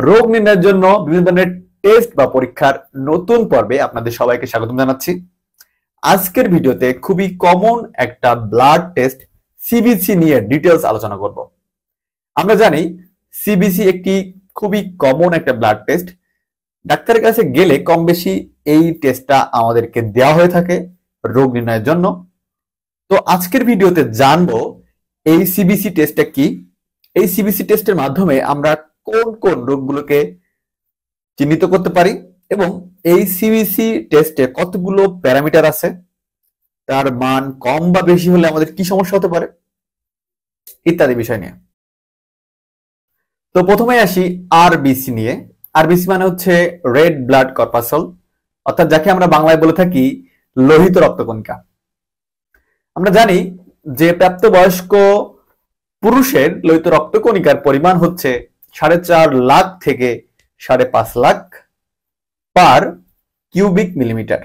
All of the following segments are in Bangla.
রোগ নির্ণয়ের জন্য বিভিন্ন ধরনের টেস্ট বা পরীক্ষার নতুন পর্বে আপনাদের সবাইকে স্বাগত জানাচ্ছি। আজকের ভিডিওতে খুবই কমন একটা ব্লাড টেস্ট সিবিসি নিয়ে ডিটেলস আলোচনা করব। আমরা জানি সিবিসি একটি খুবই কমন একটা ব্লাড টেস্ট। ডাক্তারের কাছে গেলে কম বেশি এই টেস্টটা আমাদেরকে দেওয়া হয়ে থাকে রোগ নির্ণয়ের জন্য। তো আজকের ভিডিওতে জানবো এই সিবিসি টেস্টটা কি, এই সিবিসি টেস্টের মাধ্যমে আমরা কোন কোন রোগগুলোকে চিহ্নিত করতে পারি এবং এই সিবিসি টেস্টে কতগুলো প্যারামিটার আছে, তার মান কম বা বেশি হলে আমাদের কি সমস্যা হতে পারে ইত্যাদি বিষয় নিয়ে। তো প্রথমে আসি আরবিসি নিয়ে। আরবিসি মানে হচ্ছে রেড ব্লাড কর্পাসল, অর্থাৎ যাকে আমরা বাংলায় বলে থাকি লোহিত রক্তকণিকা। আমরা জানি যে প্রাপ্তবয়স্ক পুরুষের লোহিত রক্তকণিকার পরিমাণ হচ্ছে 4.5 লাখ থেকে 5.5 লাখ পার কিউবিক মিলিমিটার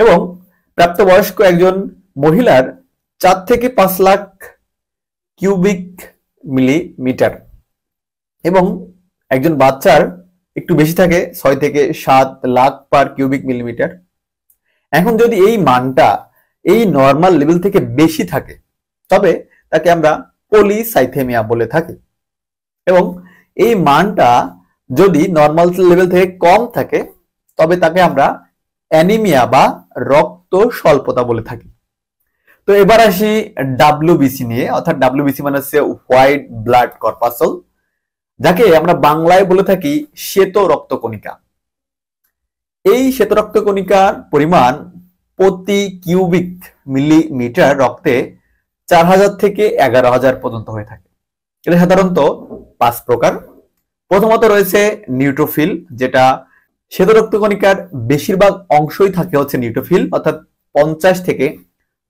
এবং প্রাপ্তবয়স্ক একজন মহিলার 4 থেকে 5 লাখ কিউবিক মিলিমিটার এবং একজন বাচ্চার একটু বেশি থাকে 6 থেকে 7 লাখ পার কিউবিক মিলিমিটার। এখন যদি এই মানটা এই নর্মাল লেভেল থেকে বেশি থাকে তবে তাকে আমরা পলিসাইথেমিয়া বলে থাকি এবং এই মানটা যদি নর্মাল লেভেল থেকে কম থাকে তবে তাকে আমরা অ্যানিমিয়া বা রক্ত স্বল্পতা বলে থাকি। তো এবার আসি ডাব্লিউবিসি নিয়ে, অর্থাৎ ডাব্লিউবিসি মানে হচ্ছে হোয়াইট ব্লাড কর্পাসল, যাকে আমরা বাংলায় বলে থাকি শ্বেত রক্তকণিকা। এই শ্বেত রক্তকণিকার পরিমাণ প্রতি কিউবিক মিলিমিটার রক্তে 4000 থেকে 11000 পর্যন্ত হয়ে থাকে। এটা সাধারণত 5 প্রকার। প্রথমত রয়েছে নিউট্রোফিল, যেটা শ্বেত রক্তকণিকার বেশিরভাগ অংশই থাকে হচ্ছে নিউট্রোফিল, অর্থাৎ 50 থেকে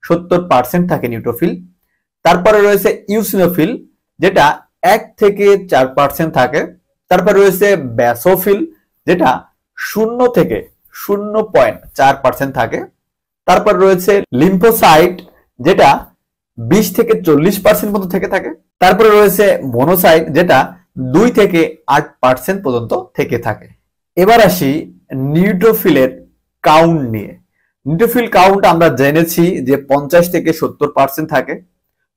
70% থাকে নিউট্রোফিল। তারপরে রয়েছে ইউসিনোফিল, যেটা 1 থেকে 4% থাকে। তারপরে রয়েছে ব্যাসোফিল, যেটা 0 থেকে 0.4% থাকে। তারপর রয়েছে লিম্ফোসাইট, যেটা 20 থেকে 40% পর্যন্ত থেকে থাকে। তারপরে রয়েছে মোনোসাইট, যেটা 2 থেকে 8% পর্যন্ত থেকে থাকে। এবার আসি নিউট্রোফিলের কাউন্ট নিয়ে। নিউট্রোফিল কাউন্ট আমরা জেনেছি যে 50 থেকে 70% থাকে।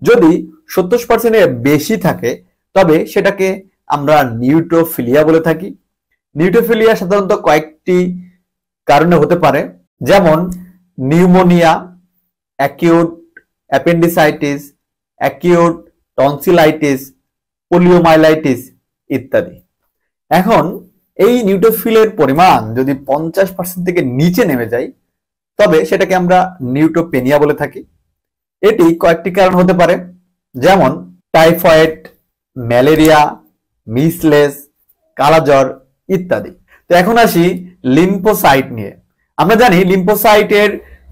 যদি 70% এর বেশি থাকে তবে সেটাকে আমরা নিউট্রোফিলিয়া বলে থাকি। নিউট্রোফিলিয়া সাধারণত কয়েকটি কারণে হতে পারে, যেমন pneumonia, acute appendicitis, acute tonsillitis, poliomyelitis ইত্যাদি। এখন এই নিউট্রোফিলের পরিমাণ যদি 50% থেকে নিচে নেমে যায় তবে সেটাকে আমরা নিউট্রোপেনিয়া বলে থাকি। এটি কয়েকটি কারণ হতে পারে, যেমন টাইফয়েড, ম্যালেরিয়া, মিসলেস, কালাজ্বর ইত্যাদি। তো এখন আসি লিম্ফোসাইট নিয়ে। আমরা জানি লিম্ফোসাইটের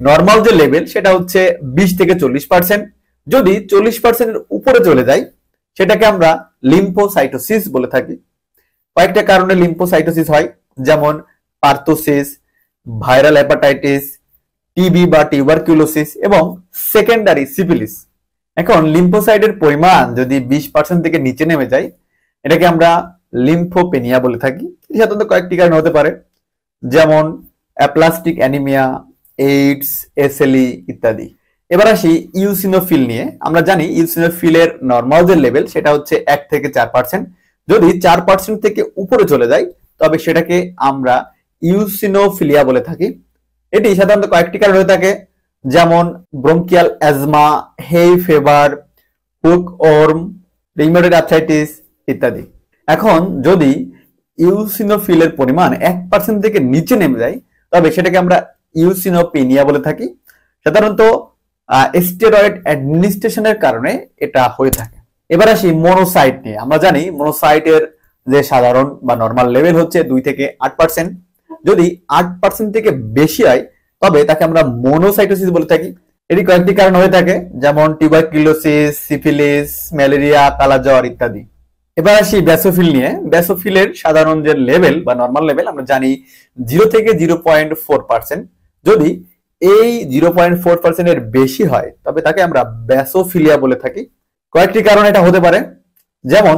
নর্মাল যে লেভেল সেটা হচ্ছে 20 থেকে 40%। যদি 40% এর উপরে চলে যায় সেটাকে আমরা লিম্ফোসাইটোসিস বলে থাকি। কয়েকটা কারণে লিম্ফোসাইটোসিস হয়, যেমন পার্থোসিস, ভাইরাল হেপাটাইটিস, টিবি বা টিউবারকুলোসিস এবং সেকেন্ডারি সিফিলিস। এখন লিম্ফোসাইটের পরিমাণ যদি 20% থেকে নিচে নেমে যায় এটাকে আমরা লিম্ফোপেনিয়া বলে থাকি। সাধারণত কয়েকটি কারণে হতে পারে, যেমন অ্যাপ্লাস্টিক অ্যানিমিয়া, এইডস, এসএলই ইত্যাদি। এবার আসি ইউসিনোফিল নিয়ে। আমরা জানি ইউসিনোফিলের নর্মাল যে লেভেল সেটা হচ্ছে 1 থেকে 4%। যদি 4% থেকে উপরে চলে যায় তবে সেটাকে আমরা ইউসিনোফিলিয়া বলে থাকি। এটি সাধারণত কয়েকটি কারণ হয়ে থাকে, যেমন bronchial asthma, hay fever, hookworm, rheumatoid arthritis ইত্যাদি। এখন যদি ইউসিনোফিলের পরিমাণ 1% থেকে নিচে নেমে যায় তবে সেটাকে আমরা ইউসিনোপেনিয়া বলে থাকি। সাধারণত স্টেরয়েড অ্যাডমিনিস্ট্রেশনের কারণে এটা হয়ে থাকে। এবার আসি মোনোসাইট নিয়ে। আমরা জানি মোনোসাইটের যে সাধারণ বা নর্মাল লেভেল হচ্ছে 2 থেকে 8%। যদি 8% থেকে বেশি হয় তবে তাকে আমরা মোনোসাইটোসিস বলে থাকি। এটি কয়েকটি কারণ হয়ে থাকে, যেমন টিউবারকুলোসিস, সিফিলিস, ম্যালেরিয়া, কালাজ্বর ইত্যাদি। এবার আসি ব্যাসোফিল নিয়ে। ব্যাসোফিলের সাধারণ যে লেভেল বা নর্মাল লেভেল আমরা জানি 0 থেকে 0.4%। যদি এই 0.4% এর বেশি হয় তবে তাকে আমরা ব্যাসোফিলিয়া বলে থাকি। কয়েকটি কারণ এটা হতে পারে, যেমন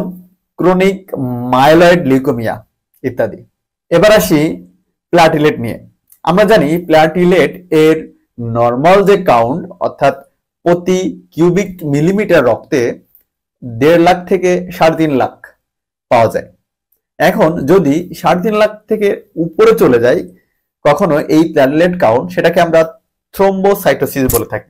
ক্রনিক মাইলয়েড লিউকেমিয়া ইত্যাদি। এবার আসি প্ল্যাটিলেট নিয়ে। আমরা জানি প্ল্যাটিলেট এর নর্মাল যে কাউন্ট অর্থাৎ প্রতি কিউবিক মিলিমিটার রক্তে 1.5 লাখ থেকে 3.5 লাখ পাওয়া যায়। এখন যদি 3.5 লাখ থেকে উপরে চলে যায় কখনো এই প্ল্যাটিলেট কাউন্ট, সেটাকে আমরা থ্রোম্বোসাইটোসিস বলে থাকি।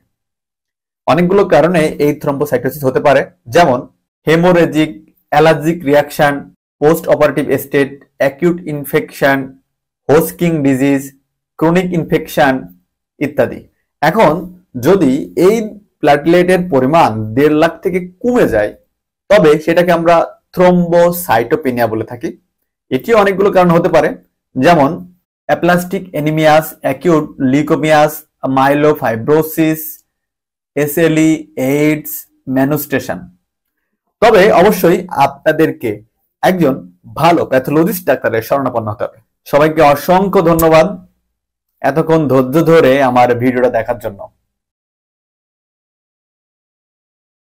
অনেকগুলো কারণে এই থ্রোম্বোসাইটোসিস হতে পারে, যেমন haemorrhagic, allergic reaction, post operative state, acute infection, Hodgkin disease, chronic infection ইত্যাদি। এখন যদি এই প্ল্যাটিলেটের পরিমাণ 1.5 লাখ থেকে কমে যায় তবে সেটাকে আমরা থ্রোম্বোসাইটোপেনিয়া বলে থাকি। এটি অনেকগুলো কারণ হতে পারে, যেমন aplastic anaemias, acute leukaemias, myelofibrosis, SLE, AIDS, ম্যানুস্টেশন। তবে অবশ্যই আপনাদেরকে একজন ভালো প্যাথোলজিস্ট ডাক্তারের শরণাপন্ন হতে হবে। সবাইকে অসংখ্য ধন্যবাদ এতক্ষণ ধৈর্য ধরে আমার ভিডিওটা দেখার জন্য।